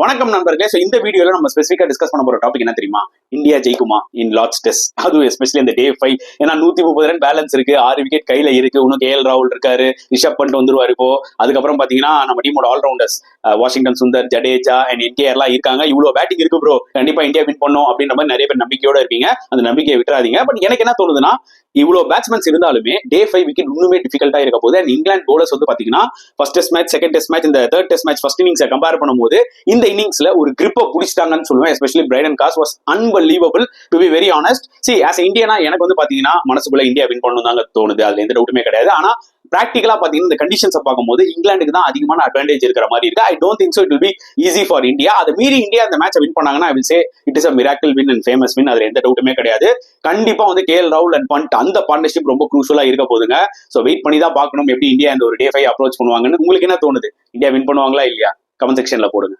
வணக்கம் நண்பர்களே. இந்த வீடியோல நம்ம ஸ்பெசிஃபிக்கா டிஸ்கஸ் பண்ண போற டாபிக் என்ன தெரியுமா? இந்தியா ஜெயிக்குமா இன் லார்ட்ஸ் டெஸ்ட், அதுவும் எஸ்பெஷலி இந்த டே 5. ஏன்னா 130 ரன் பேலன்ஸ் இருக்கு, 6 விக்கெட் கையில இருக்கு. இன்னும் KL ராகுல் இருக்காரு, ரிஷப் பண்ட் வந்துருவாரு இப்போ. அதுக்கப்புறம் பாத்தீங்கன்னா நம்ம டீமோட all-rounders Washington Sundar, Jadeja and NKR எல்லாம் இருக்காங்க. இவ்வளவு பேட்டிங் இருக்கு ப்ரோ, கண்டிப்பா இந்தியா வின் பண்ணும் அப்படின்ற மாதிரி நிறைய பேர் நம்பிக்கையோட இருப்பீங்க. அந்த நம்பிக்கையை விட்டுறாதீங்க. பட் எனக்கு என்ன தோணுதுன்னா, இவ்வளவு பேட்ஸ்மேன்ஸ் இருந்தாலுமே டே 5 விக்கெட் இன்னுமே டிஃபிகல்ட்டா இருக்க போது. அண்ட் இங்கிலாந்து பவுலர்ஸ் வந்து பாத்தீங்கன்னா first test match, second test match, இந்த தேர்ட் டெஸ்ட் மேட்ச் ஃபர்ஸ்ட் இன்னிங்ஸை கம்பேர் பண்ணும்போது இந்த இன்னிங்ஸ்ல ஒரு கிரிப்பை புடிச்சிட்டாங்கன்னு சொல்லுவேன். Especially Brydon Carse was unbelievable to be very honest. As இந்தியனா எனக்கு வந்து பாத்தீங்கன்னா மனசுக்குள்ள இந்தியா வின் பண்ணணும் தாங்க தோணுது, அதுல எந்த டவுட்டுமே கிடையாது. ஆனா பிராக்டிகலா பாத்தீங்கன்னா இந்த கண்டிஷன்ஸை பார்க்கும்போது இங்கிலாந்துக்கு தான் அதிகமான அட்வான்டேஜ் இருக்கிற மாதிரி இருக்கு. I don't think so it will be easy for India. அதை மீறி இந்தியா அந்த மேட்சை வின் பண்ணாங்கன்னா I will say it is a miracle win and famous win, அதுல எந்த டவுட்டுமே கிடையாது. கண்டிப்பா வந்து KL ராகுல் அண்ட் பண்ட் அந்த பார்ட்னர்ஷிப் ரொம்ப க்ரூஷலா இருக்க போதுங்க. சோ வெயிட் பண்ணி தான் பார்க்கணும் எப்படி இந்தியா இந்த ஒரு டே 5 அப்ரோச் பண்ணுவாங்கன்னு. உங்களுக்கு என்ன தோணுது? இந்தியா வின் பண்ணுவாங்களா இல்லையா? கமெண்ட் செக்ஷன்ல போடுங்க.